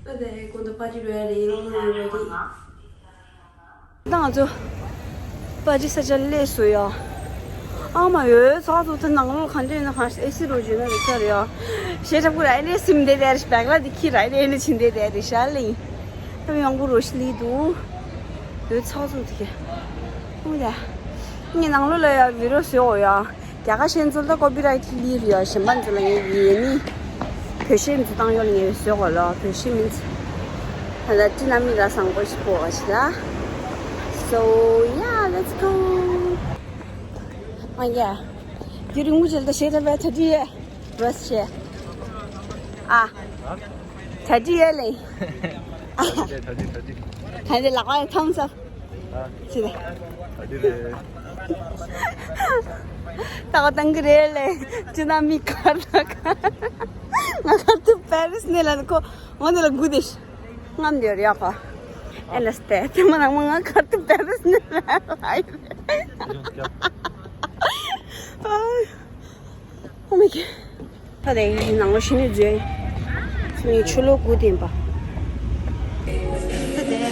네, 이것도 빠지려야 돼. 이거는 어디? 나저 빠지 사절레소요. 아마 요 사도도 나를 간지는 한 에시로 주는 거래요. 시작부터 알았으면 되게 스펙라 디키라이는 진데 되게 샬리. 그럼 영구로 실리도 요 사도 되게. 뭐야? 니 나로래야 위로서요. 내가 현재도 코피라이트 리뷰야. 신반들은 얘니. 표시는 당 요리에 쓰고라. 표시는 하나 티나미가 상고있고 가시다. So yeah, let's go. Oh yeah. During which the shade of today, dress chair. Ah. Today, Had it like all thumbs up. See that? Tangre, Tnammy Karnaka. I got to Paris, Nelanco, one of the goodish. I'm the Yapa. And a stat. When I want to cut to Paris, oh my god. Today, I'm washing it. So chulo good in ba. Today,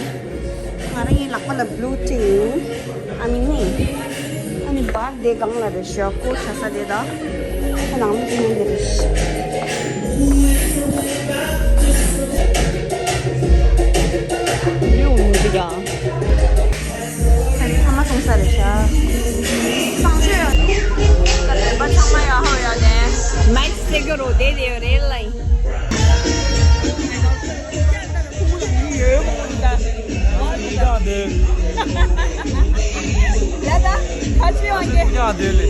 I'm like a blue thing. I mean, bad day gang la de shop ko chasa de da. And I'm doing this. You know, 아니 하마 동사래샤 상주야 그래 뭐 참아야 하야 돼 맛색으로 내려래 야다 같이 와게 야 될래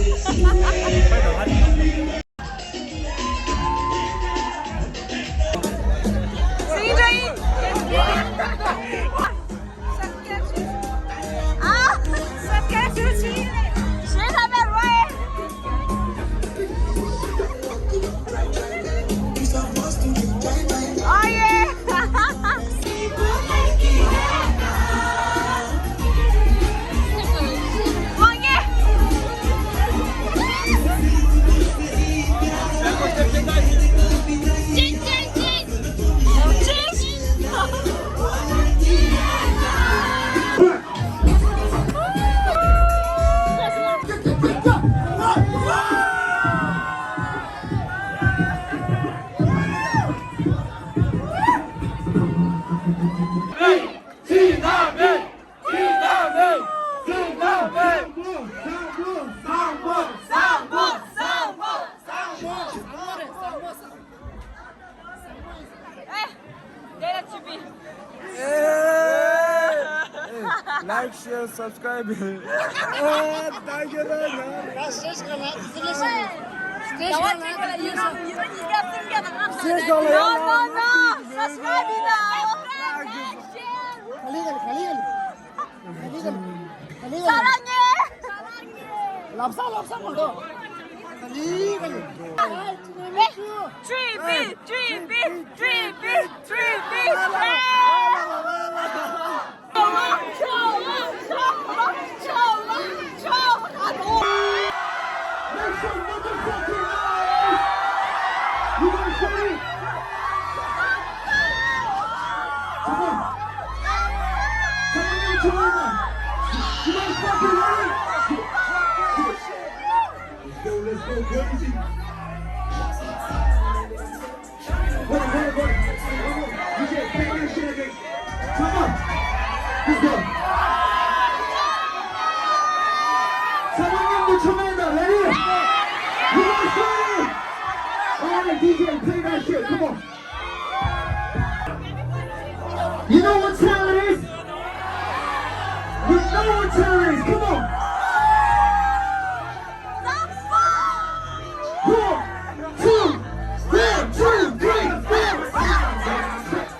Like, share, subscribe. Thank you. DJ, play that shit, come on. You know what time it is? You know what time it is, come on. 1, 2, 1, 2, 3, 4.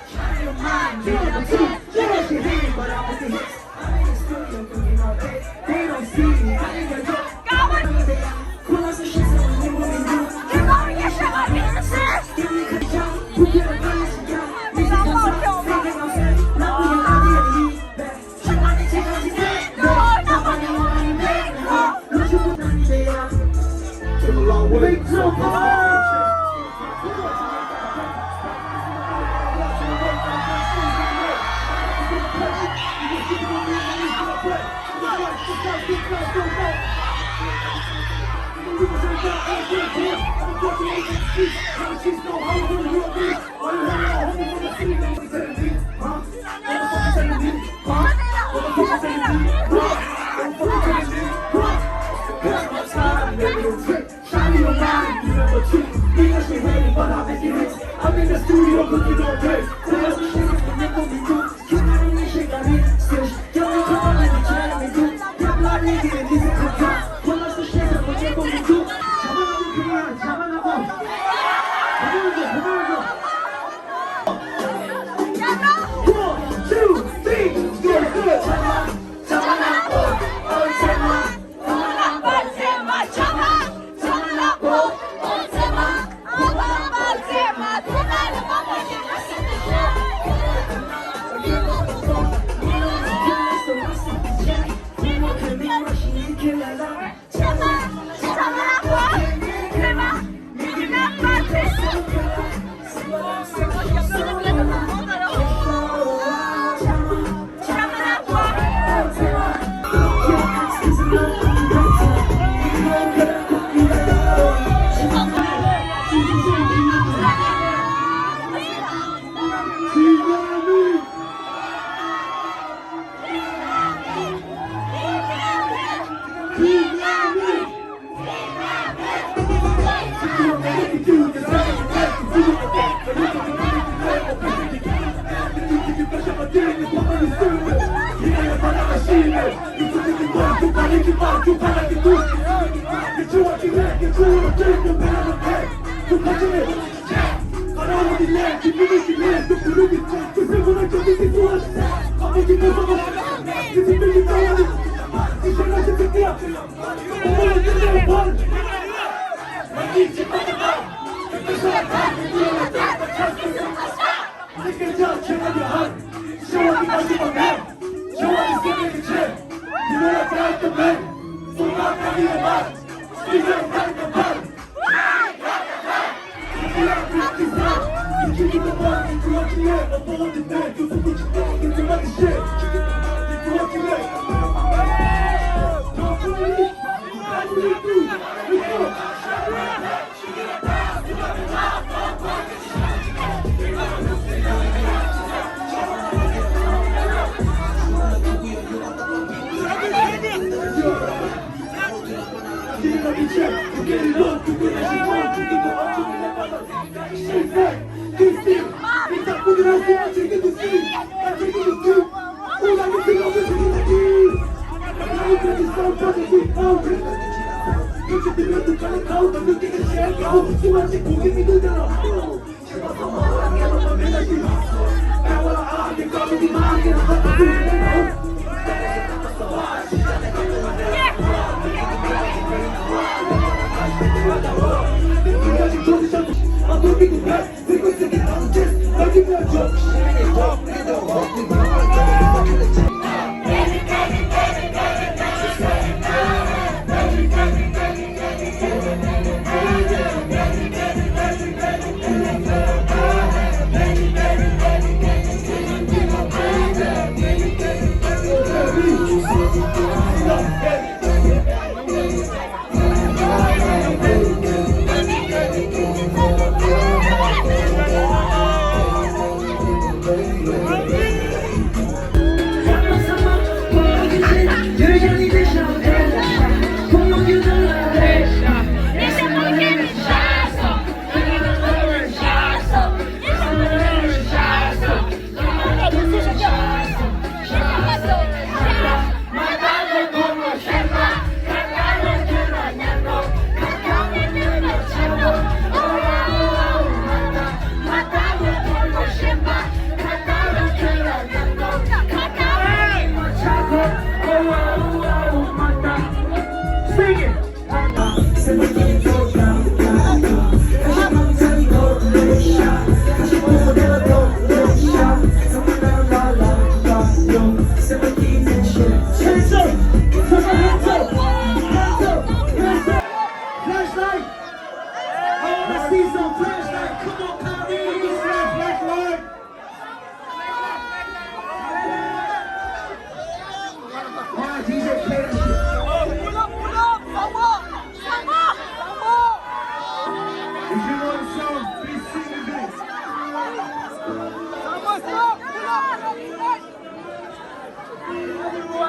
I'm in the studio cooking all day.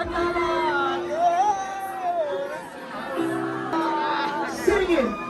Sing it.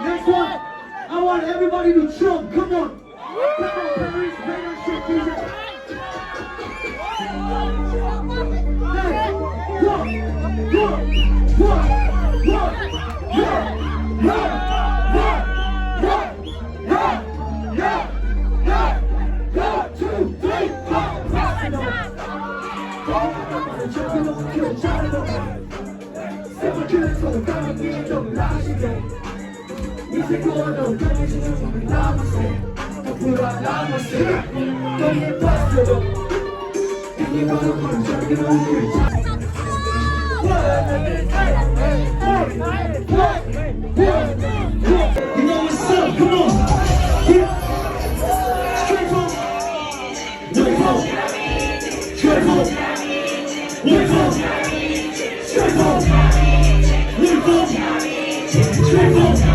Next one, I want everybody to jump. Come on. Come on, Paris. Play that shit, DJ. You know what's up, come on. Straight home. Straight home. Straight home. Straight home. Straight home. Straight home. Straight home.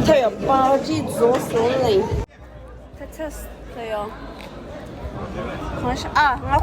저요 바지 조선레. 찾았어요. 可能是啊，我